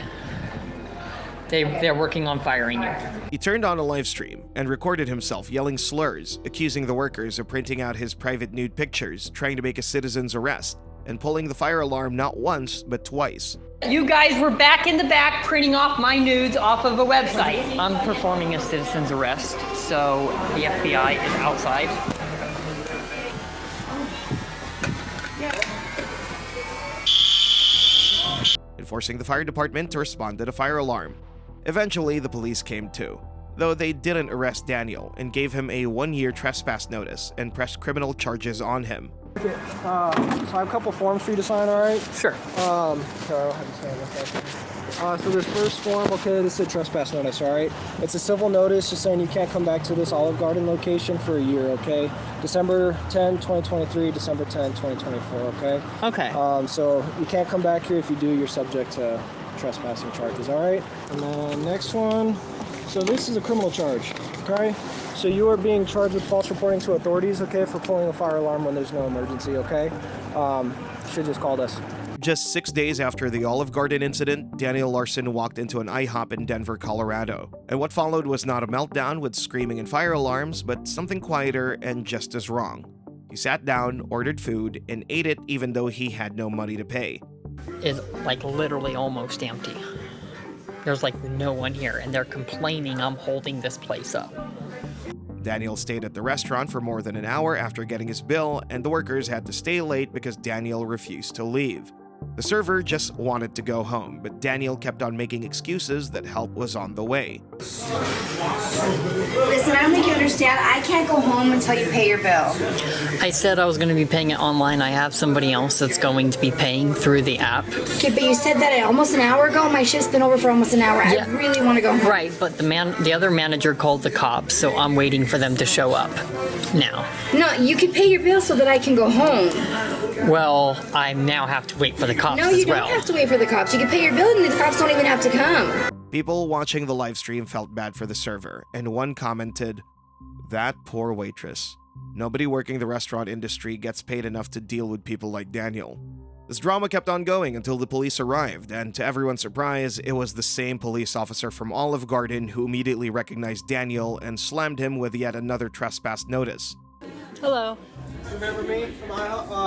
Speaker 3: They're working on firing you.
Speaker 1: He turned on a live stream and recorded himself yelling slurs, accusing the workers of printing out his private nude pictures, trying to make a citizen's arrest, and pulling the fire alarm not once, but twice.
Speaker 3: You guys were back in the back printing off my nudes off of a website. I'm performing a citizen's arrest, so the FBI is outside.
Speaker 1: And forcing the fire department to respond to the fire alarm. Eventually, the police came too, though they didn't arrest Daniel and gave him a 1-year trespass notice and pressed criminal charges on him.
Speaker 18: Okay, so I have a couple forms for you to sign, all right?
Speaker 3: Sure.
Speaker 18: Carl, how do you sign this? So this first form, okay, this is a trespass notice, all right? It's a civil notice just saying you can't come back to this Olive Garden location for a year, okay? December 10, 2023, December 10, 2024, okay?
Speaker 3: Okay.
Speaker 18: So you can't come back here. If you do, you're subject to trespassing charges, all right? And then next one, so this is a criminal charge, okay? So you are being charged with false reporting to authorities, okay, for pulling a fire alarm when there's no emergency, okay? Should just called us.
Speaker 1: Just 6 days after the Olive Garden incident, Daniel Larson walked into an IHOP in Denver, Colorado. And what followed was not a meltdown with screaming and fire alarms, but something quieter and just as wrong. He sat down, ordered food, and ate it even though he had no money to pay.
Speaker 3: Is like literally almost empty. There's like no one here, and they're complaining I'm holding this place up.
Speaker 1: Daniel stayed at the restaurant for more than an hour after getting his bill, and the workers had to stay late because Daniel refused to leave. The server just wanted to go home, but Daniel kept on making excuses that help was on the way.
Speaker 19: Listen, I don't think you understand. I can't go home until you pay your bill.
Speaker 3: I said I was going to be paying it online. I have somebody else that's going to be paying through the app.
Speaker 19: Okay, but you said that almost an hour ago. My shift's been over for almost an hour. Yeah. I really want to go home.
Speaker 3: Right, but the other manager called the cops, so I'm waiting for them to show up now.
Speaker 19: No, you can pay your bill so that I can go home.
Speaker 3: Well, I now have to wait for the cops as well.
Speaker 19: No, you don't have to wait for the cops. You can pay your bill and the cops don't even have to come.
Speaker 1: People watching the live stream felt bad for the server, and one commented, "That poor waitress. Nobody working the restaurant industry gets paid enough to deal with people like Daniel." This drama kept on going until the police arrived, and to everyone's surprise, it was the same police officer from Olive Garden who immediately recognized Daniel and slammed him with yet another trespass notice.
Speaker 3: Hello.
Speaker 18: Remember me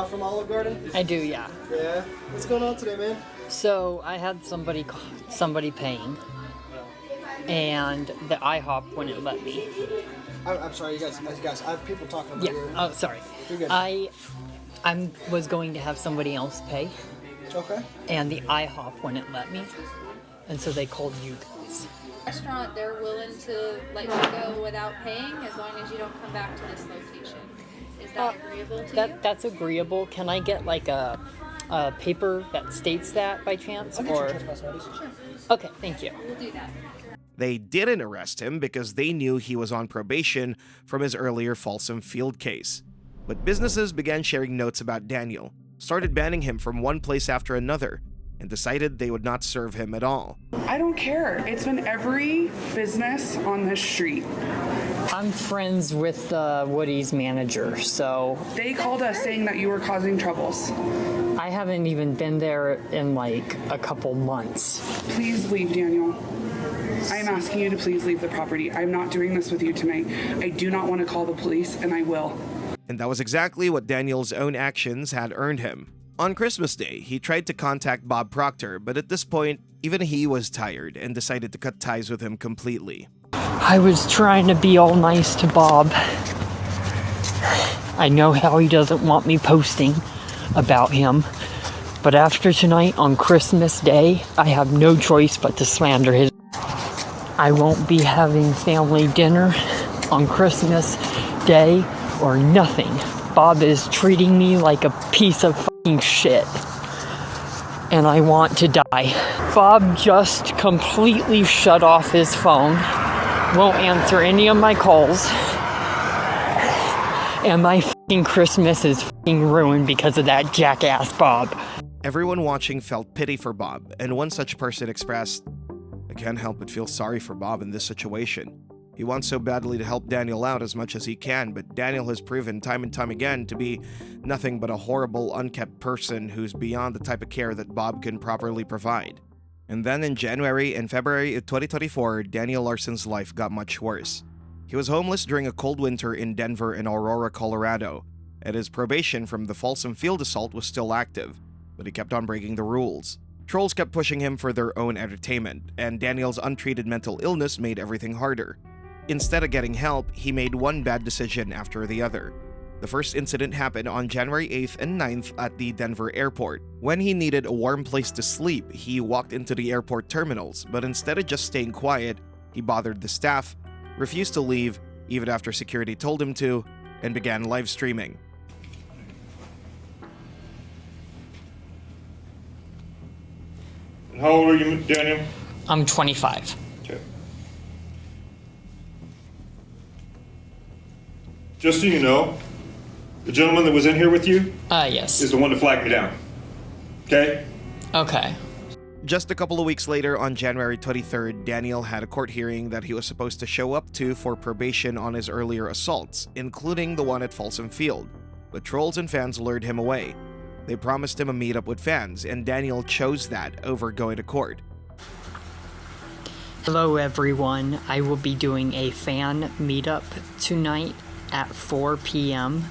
Speaker 18: from Olive Garden?
Speaker 3: I do, yeah.
Speaker 18: Yeah. What's going on today, man?
Speaker 3: So I had somebody paying, and the IHOP wouldn't let me.
Speaker 18: I'm sorry, you guys. I have people talking about you.
Speaker 3: Oh, sorry.
Speaker 18: You're good.
Speaker 3: I was going to have somebody else pay.
Speaker 18: Okay.
Speaker 3: And the IHOP wouldn't let me, and so they called you guys.
Speaker 20: Restaurant, they're willing to let you go without paying as long as you don't come back to this location. Is that agreeable to you?
Speaker 3: That's agreeable. Can I get like a a paper that states that by chance? Or okay, thank you.
Speaker 20: We'll do that.
Speaker 1: They didn't arrest him because they knew he was on probation from his earlier Folsom Field case. But businesses began sharing notes about Daniel, started banning him from one place after another, and decided they would not serve him at all.
Speaker 21: I don't care. It's been every business on this street.
Speaker 3: I'm friends with Woody's manager, so...
Speaker 21: They called us saying that you were causing troubles.
Speaker 3: I haven't even been there in like a couple months.
Speaker 21: Please leave, Daniel. I am asking you to please leave the property. I'm not doing this with you tonight. I do not want to call the police, and I will.
Speaker 1: And that was exactly what Daniel's own actions had earned him. On Christmas Day, he tried to contact Bob Proctor, but at this point, even he was tired and decided to cut ties with him completely.
Speaker 3: I was trying to be all nice to Bob. I know how he doesn't want me posting about him, but after tonight on Christmas Day, I have no choice but to slander his. I won't be having family dinner on Christmas Day or nothing. Bob is treating me like a piece of fucking shit, and I want to die. Bob just completely shut off his phone, won't answer any of my calls, and my fucking Christmas is fucking ruined because of that jackass Bob.
Speaker 1: Everyone watching felt pity for Bob, and one such person expressed, "I can't help but feel sorry for Bob in this situation. He wants so badly to help Daniel out as much as he can, but Daniel has proven time and time again to be nothing but a horrible, unkept person who's beyond the type of care that Bob can properly provide." And then in January and February of 2024, Daniel Larson's life got much worse. He was homeless during a cold winter in Denver and Aurora, Colorado, and his probation from the Folsom Field assault was still active, but he kept on breaking the rules. Trolls kept pushing him for their own entertainment, and Daniel's untreated mental illness made everything harder. Instead of getting help, he made one bad decision after the other. The first incident happened on January 8th and 9th at the Denver airport. When he needed a warm place to sleep, he walked into the airport terminals, but instead of just staying quiet, he bothered the staff, refused to leave, even after security told him to, and began live streaming.
Speaker 15: How old are you, Daniel?
Speaker 3: I'm 25.
Speaker 15: Okay. Just so you know, the gentleman that was in here with you
Speaker 3: Yes.
Speaker 15: is the one that flagged me down. Okay?
Speaker 3: Okay.
Speaker 1: Just a couple of weeks later, on January 23rd, Daniel had a court hearing that he was supposed to show up to for probation on his earlier assaults, including the one at Folsom Field. But trolls and fans lured him away. They promised him a meetup with fans, and Daniel chose that over going to court.
Speaker 3: Hello everyone, I will be doing a fan meetup tonight at 4 p.m.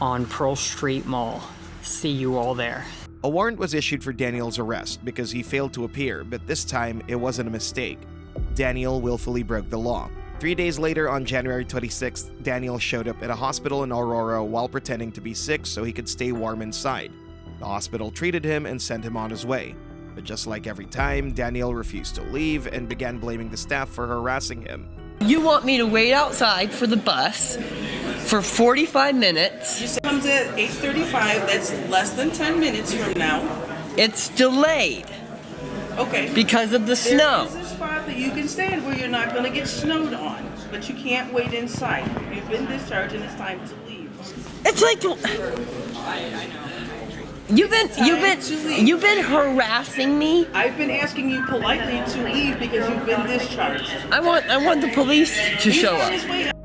Speaker 3: on Pearl Street Mall. See you all there.
Speaker 1: A warrant was issued for Daniel's arrest because he failed to appear, but this time it wasn't a mistake. Daniel willfully broke the law. 3 days later, on January 26th, Daniel showed up at a hospital in Aurora while pretending to be sick so he could stay warm inside. The hospital treated him and sent him on his way. But just like every time, Daniel refused to leave and began blaming the staff for harassing him.
Speaker 22: You want me to wait outside for the bus for 45 minutes?
Speaker 23: You said it comes at 8:35. That's less than 10 minutes from now.
Speaker 22: It's delayed.
Speaker 23: Okay.
Speaker 22: Because of the snow.
Speaker 23: There is a spot that you can stand where you're not going to get snowed on, but you can't wait inside. You've been discharged and it's time to leave.
Speaker 22: It's like you've been harassing me.
Speaker 23: I've been asking you politely to leave because you've been discharged.
Speaker 22: I want the police to show up.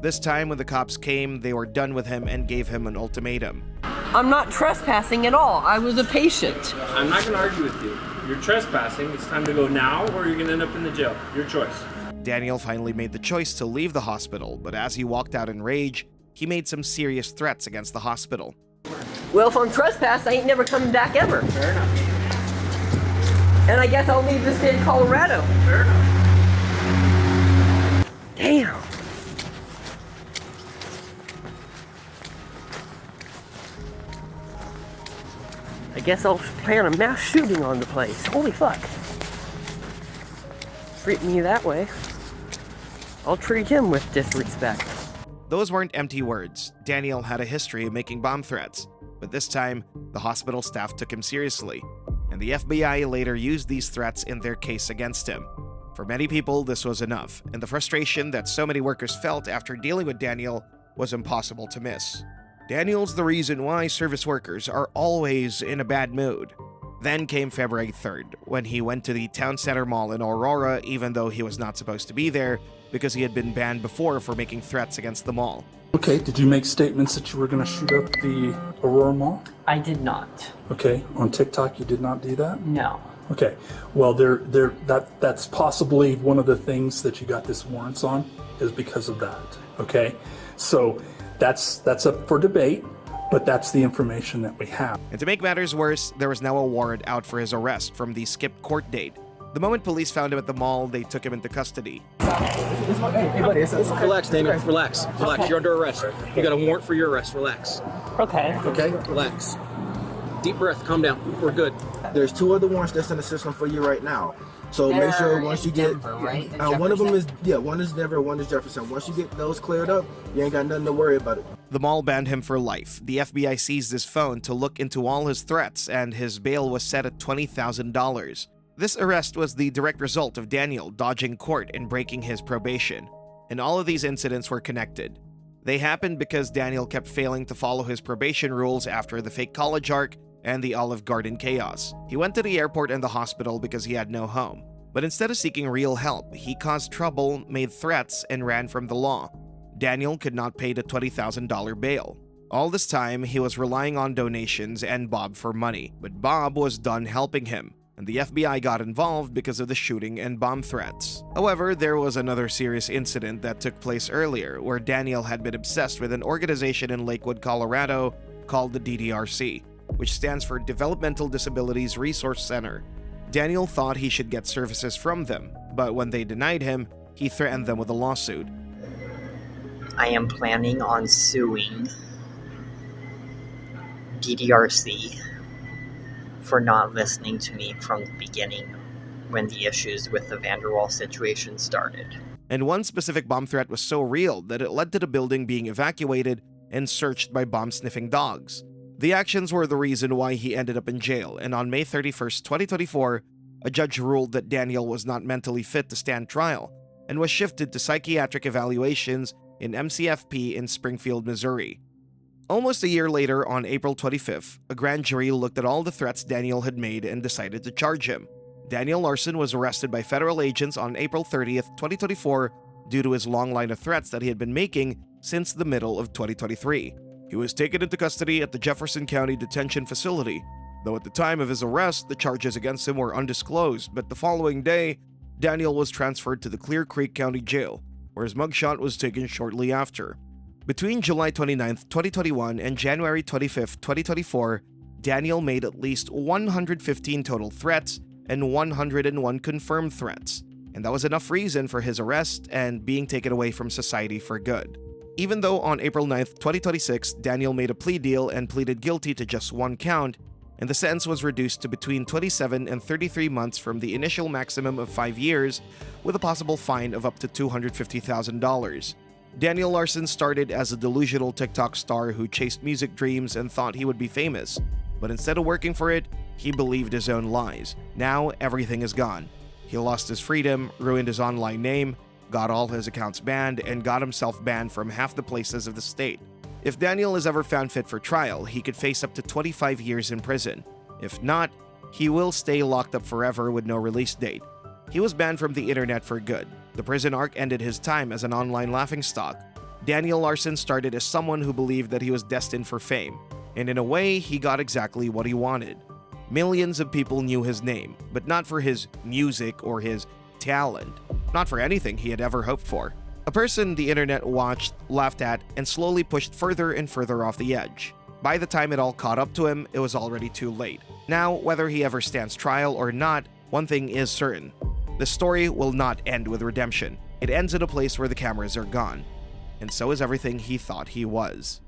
Speaker 1: This time, when the cops came, they were done with him and gave him an ultimatum.
Speaker 22: I'm not trespassing at all. I was a patient.
Speaker 24: I'm not going to argue with you. You're trespassing. It's time to go now, or you're going to end up in the jail. Your choice.
Speaker 1: Daniel finally made the choice to leave the hospital, but as he walked out in rage, he made some serious threats against the hospital.
Speaker 22: Well, if I'm trespassed, I ain't never coming back ever.
Speaker 24: Fair enough.
Speaker 22: And I guess I'll leave the state of Colorado.
Speaker 24: Fair enough.
Speaker 22: Damn. I guess I'll plan a mass shooting on the place. Holy fuck. Treat me that way. I'll treat him with disrespect.
Speaker 1: Those weren't empty words. Daniel had a history of making bomb threats, but this time, the hospital staff took him seriously, and the FBI later used these threats in their case against him. For many people, this was enough, and the frustration that so many workers felt after dealing with Daniel was impossible to miss. Daniel's the reason why service workers are always in a bad mood. Then came February 3rd, when he went to the Town Center Mall in Aurora even though he was not supposed to be there because he had been banned before for making threats against the mall.
Speaker 2: Okay, did you make statements that you were going to shoot up the Aurora Mall?
Speaker 6: I did not.
Speaker 2: Okay, on TikTok you did not do that?
Speaker 6: No.
Speaker 2: Okay, well that's possibly one of the things that you got this warrants on is because of that. Okay, so that's up for debate, but that's the information that we have.
Speaker 1: And to make matters worse, there was now a warrant out for his arrest from the skipped court date. The moment police found him at the mall, they took him into custody.
Speaker 18: Hey buddy, it's okay. Relax, Damien. Relax.
Speaker 6: Okay.
Speaker 18: You're under arrest. You got a warrant for your arrest. Relax.
Speaker 6: Okay.
Speaker 18: Okay? Relax. Deep breath. Calm down. We're good.
Speaker 4: There's 2 other warrants that's in the system for you right now. So
Speaker 6: They're
Speaker 4: make sure once you get
Speaker 6: Denver, right?
Speaker 4: one of them is one is Denver, one is Jefferson. Once you get those cleared up, you ain't got nothing to worry about it.
Speaker 1: The mall banned him for life. The FBI seized his phone to look into all his threats, and his bail was set at $20,000. This arrest was the direct result of Daniel dodging court and breaking his probation, and all of these incidents were connected. They happened because Daniel kept failing to follow his probation rules after the fake college arc and the Olive Garden chaos. He went to the airport and the hospital because he had no home. But instead of seeking real help, he caused trouble, made threats, and ran from the law. Daniel could not pay the $20,000 bail. All this time, he was relying on donations and Bob for money, but Bob was done helping him, and the FBI got involved because of the shooting and bomb threats. However, there was another serious incident that took place earlier where Daniel had been obsessed with an organization in Lakewood, Colorado called the DDRC, which stands for Developmental Disabilities Resource Center. Daniel thought he should get services from them, but when they denied him, he threatened them with a lawsuit.
Speaker 6: I am planning on suing DDRC for not listening to me from the beginning when the issues with the Vanderwall situation started.
Speaker 1: And one specific bomb threat was so real that it led to the building being evacuated and searched by bomb-sniffing dogs. The actions were the reason why he ended up in jail, and on May 31st, 2024, a judge ruled that Daniel was not mentally fit to stand trial and was shifted to psychiatric evaluations in MCFP in Springfield, Missouri. Almost a year later, on April 25th, a grand jury looked at all the threats Daniel had made and decided to charge him. Daniel Larson was arrested by federal agents on April 30th, 2024 due to his long line of threats that he had been making since the middle of 2023. He was taken into custody at the Jefferson County Detention Facility, though at the time of his arrest, the charges against him were undisclosed, but the following day, Daniel was transferred to the Clear Creek County Jail, where his mugshot was taken shortly after. Between July 29, 2021 and January 25, 2024, Daniel made at least 115 total threats and 101 confirmed threats, and that was enough reason for his arrest and being taken away from society for good. Even though on April 9, 2026, Daniel made a plea deal and pleaded guilty to just one count, and the sentence was reduced to between 27 and 33 months from the initial maximum of 5 years, with a possible fine of up to $250,000. Daniel Larson started as a delusional TikTok star who chased music dreams and thought he would be famous, but instead of working for it, he believed his own lies. Now everything is gone. He lost his freedom, ruined his online name, got all his accounts banned, and got himself banned from half the places of the state. If Daniel is ever found fit for trial, he could face up to 25 years in prison. If not, he will stay locked up forever with no release date. He was banned from the internet for good. The prison arc ended his time as an online laughingstock. Daniel Larson started as someone who believed that he was destined for fame, and in a way, he got exactly what he wanted. Millions of people knew his name, but not for his music or his talent, not for anything he had ever hoped for. A person the internet watched, laughed at, and slowly pushed further and further off the edge. By the time it all caught up to him, it was already too late. Now, whether he ever stands trial or not, one thing is certain. The story will not end with redemption. It ends in a place where the cameras are gone. And so is everything he thought he was.